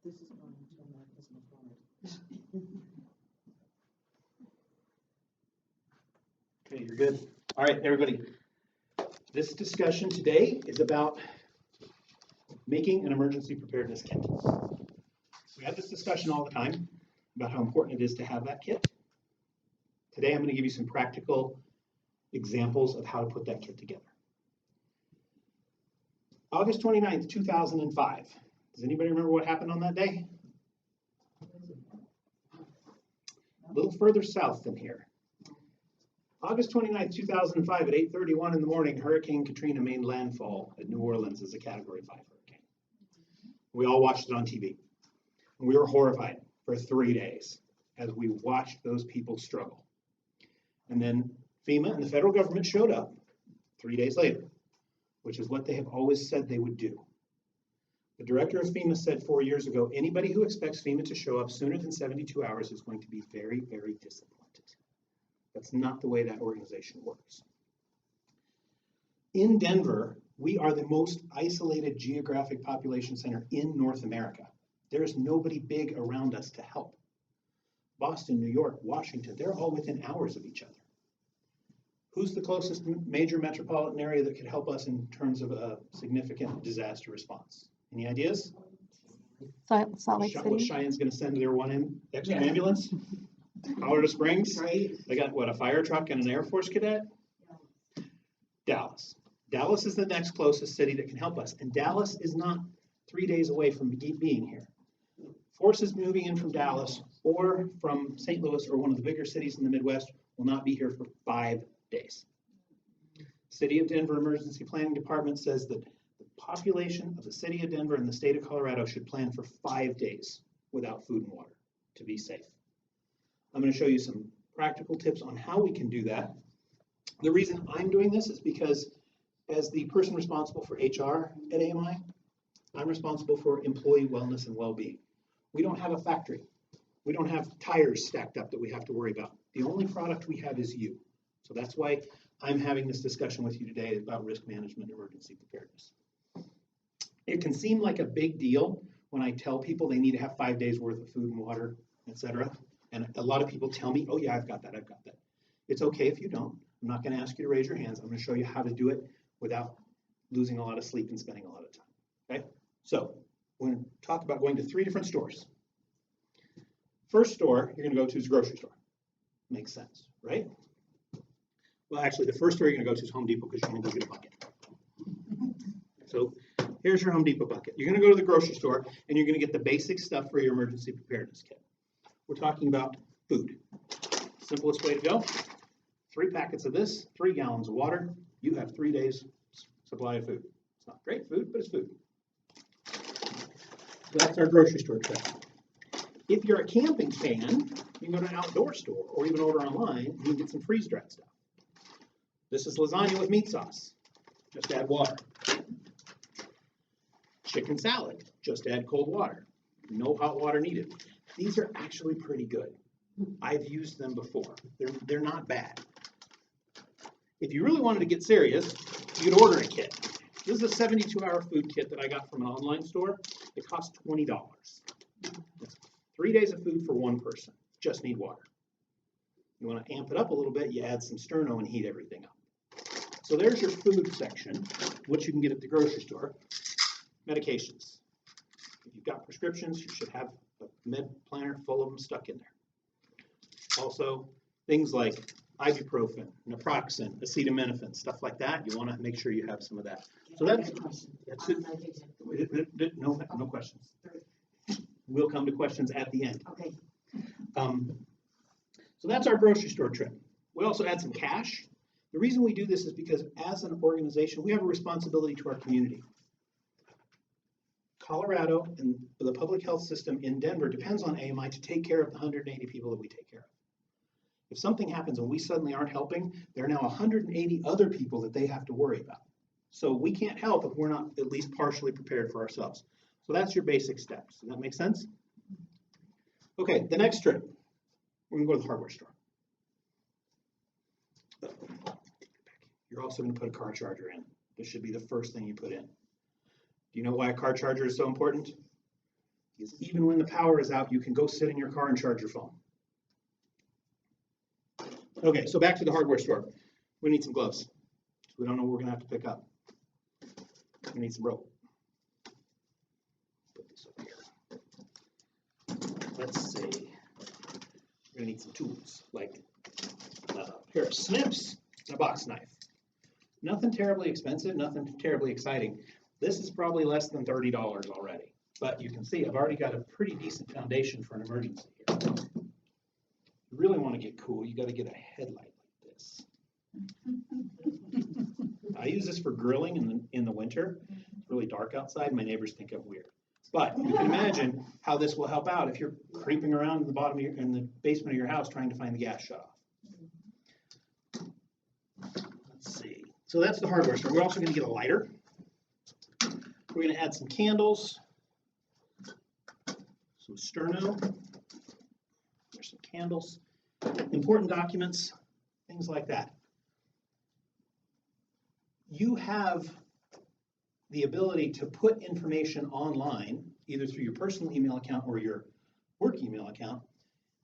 This is going to America's McDonald's. Okay, you're good. All right, everybody. This discussion today is about making an emergency preparedness kit. We have this discussion all the time about how important it is to have that kit. Today, I'm going to give you some practical examples of how to put that kit together. August 29th, 2005. Does anybody remember what happened on that day? A little further south than here. August 29th, 2005 at 8:31 in the morning, Hurricane Katrina made landfall at New Orleans as a Category 5 hurricane. We all watched it on TV. And we were horrified for 3 days as we watched those people struggle. And then FEMA and the federal government showed up 3 days later, which is what they have always said they would do. The director of FEMA said 4 years ago, anybody who expects FEMA to show up sooner than 72 hours is going to be very, very disappointed. That's not the way that organization works. In Denver, we are the most isolated geographic population center in North America. There is nobody big around us to help. Boston, New York, Washington, they're all within hours of each other. Who's the closest major metropolitan area that could help us in terms of a significant disaster response? Any ideas? Salt Lake City. Cheyenne's going to send their one extra ambulance? Colorado Springs? Right. They got, what, a fire truck and an Air Force cadet? Dallas. Dallas is the next closest city that can help us. And Dallas is not 3 days away from being here. Forces moving in from Dallas or from St. Louis or one of the bigger cities in the Midwest will not be here for 5 days. City of Denver Emergency Planning Department says that the population of the city of Denver and the state of Colorado should plan for 5 days without food and water to be safe. I'm going to show you some practical tips on how we can do that. The reason I'm doing this is because as the person responsible for HR at AMI, I'm responsible for employee wellness and well-being. We don't have a factory. We don't have tires stacked up that we have to worry about. The only product we have is you. So that's why I'm having this discussion with you today about risk management and emergency preparedness. It can seem like a big deal when I tell people they need to have 5 days worth of food and water, etc. And a lot of people tell me, oh yeah, I've got that. It's okay if you don't. I'm not going to ask you to raise your hands. I'm going to show you how to do it without losing a lot of sleep and spending a lot of time. Okay? So we're going to talk about going to 3 different stores. First store you're going to go to is a grocery store. Makes sense, right? Well, actually, the first store you're going to go to is Home Depot because you're going to go get a bucket. So here's your Home Depot bucket. You're going to go to the grocery store and you're going to get the basic stuff for your emergency preparedness kit. We're talking about food. Simplest way to go, 3 packets of this, 3 gallons of water. You have 3 days supply of food. It's not great food, but it's food. So that's our grocery store trip. If you're a camping fan, you can go to an outdoor store or even order online and you can get some freeze-dried stuff. This is lasagna with meat sauce. Just add water. Chicken salad. Just add cold water. No hot water needed. These are actually pretty good. I've used them before. They're not bad. If you really wanted to get serious, you could order a kit. This is a 72-hour food kit that I got from an online store. It costs $20. That's 3 days of food for one person. Just need water. You want to amp it up a little bit, you add some sterno and heat everything up. So there's your food section, which you can get at the grocery store. Medications. If you've got prescriptions, you should have a med planner full of them stuck in there. Also, things like ibuprofen, naproxen, acetaminophen, stuff like that. You want to make sure you have some of that. So that's it. No questions. We'll come to questions at the end. Okay. So that's our grocery store trip. We also add some cash. The reason we do this is because as an organization, we have a responsibility to our community. Colorado and the public health system in Denver depends on AMI to take care of the 180 people that we take care of. If something happens and we suddenly aren't helping, there are now 180 other people that they have to worry about. So we can't help if we're not at least partially prepared for ourselves. So that's your basic steps. Does that make sense? Okay, the next trip, we're gonna go to the hardware store. You're also gonna put a car charger in. This should be the first thing you put in. Do you know why a car charger is so important? Because even when the power is out, you can go sit in your car and charge your phone. Okay, so back to the hardware store. We need some gloves. We don't know what we're gonna have to pick up. We need some rope. Put this up here. Let's see. We're gonna need some tools, like a pair of snips and a box knife. Nothing terribly expensive, nothing terribly exciting. This is probably less than $30 already, but you can see I've already got a pretty decent foundation for an emergency here. If you really want to get cool, you got to get a headlight like this. I use this for grilling in the winter. It's really dark outside. My neighbors think I'm weird. But you can imagine how this will help out if you're creeping around in the basement of your house trying to find the gas shut off. Let's see. So that's the hardware store. We're also going to get a lighter. We're going to add some candles, some sterno. There's some candles, important documents, things like that. You have the ability to put information online, either through your personal email account or your work email account,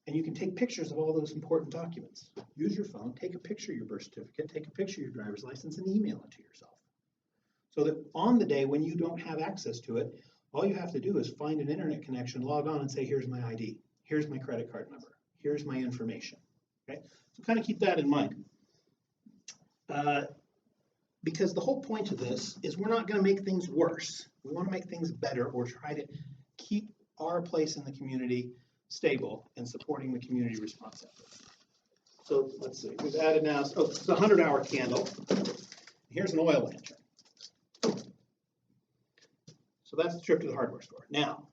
and you can take pictures of all those important documents. Use your phone, take a picture of your birth certificate, take a picture of your driver's license, and email it to yourself. So that on the day when you don't have access to it, all you have to do is find an internet connection, log on and say, here's my ID, here's my credit card number, here's my information, okay? So kind of keep that in mind. Because the whole point of this is we're not gonna make things worse. We wanna make things better or try to keep our place in the community stable and supporting the community response efforts. So let's see, we've added now, it's a 100-hour candle. Here's an oil lantern. So that's the trip to the hardware store. Now,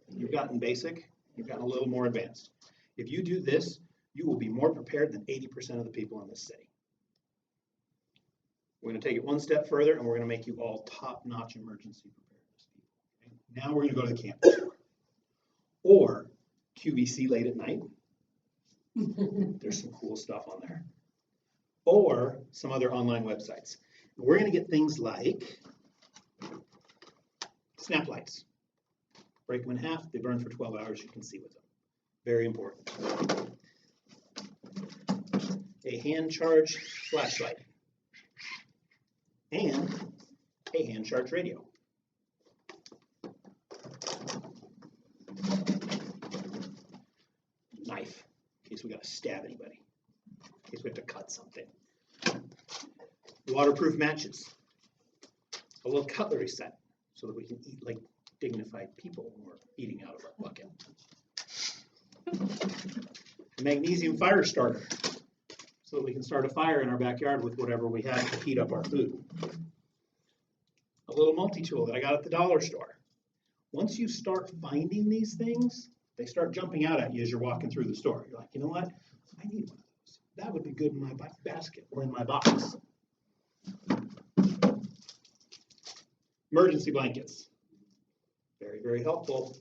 you've gotten basic, you've gotten a little more advanced. If you do this, you will be more prepared than 80% of the people in this city. We're going to take it one step further, and we're going to make you all top-notch emergency preparedness people. Okay? Now we're going to go to the campus store. Or QVC late at night. There's some cool stuff on there. Or some other online websites. We're going to get things like snap lights. Break them in half, they burn for 12 hours, you can see with them. Very important. A hand-charged flashlight. And a hand-charged radio. Knife, in case we gotta stab anybody. In case we have to cut something. Waterproof matches. A little cutlery set, so that we can eat like dignified people when we're eating out of our bucket. A magnesium fire starter, so that we can start a fire in our backyard with whatever we have to heat up our food. A little multi-tool that I got at the dollar store. Once you start finding these things, they start jumping out at you as you're walking through the store. You're like, you know what? I need one of those. That would be good in my basket or in my box. Emergency blankets. Very, very helpful.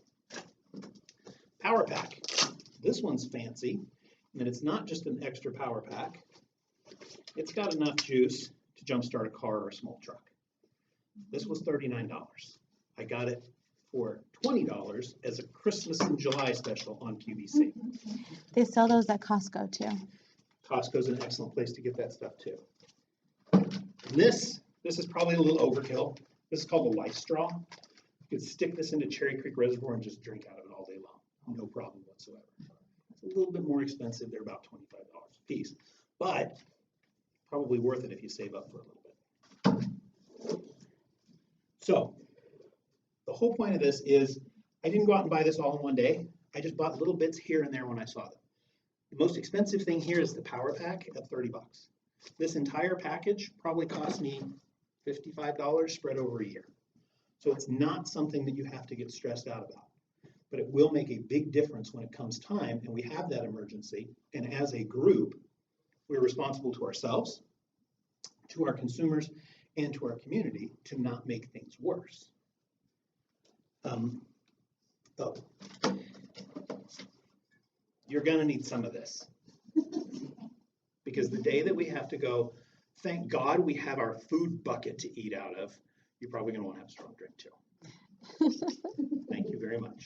Power pack. This one's fancy, in that it's not just an extra power pack. It's got enough juice to jumpstart a car or a small truck. This was $39. I got it for $20 as a Christmas in July special on QVC. They sell those at Costco too. Costco's an excellent place to get that stuff too. And this is probably a little overkill. This is called a life straw. You could stick this into Cherry Creek Reservoir and just drink out of it all day long. No problem whatsoever. It's a little bit more expensive. They're about $25 a piece, but probably worth it if you save up for a little bit. So the whole point of this is I didn't go out and buy this all in one day. I just bought little bits here and there when I saw them. The most expensive thing here is the power pack at $30. This entire package probably cost me $55 spread over a year. So it's not something that you have to get stressed out about, but it will make a big difference when it comes time and we have that emergency. And as a group, we're responsible to ourselves, to our consumers, and to our community to not make things worse. You're gonna need some of this. Because the day that we have to go, thank God we have our food bucket to eat out of, you're probably gonna wanna have a strong drink too. Thank you very much.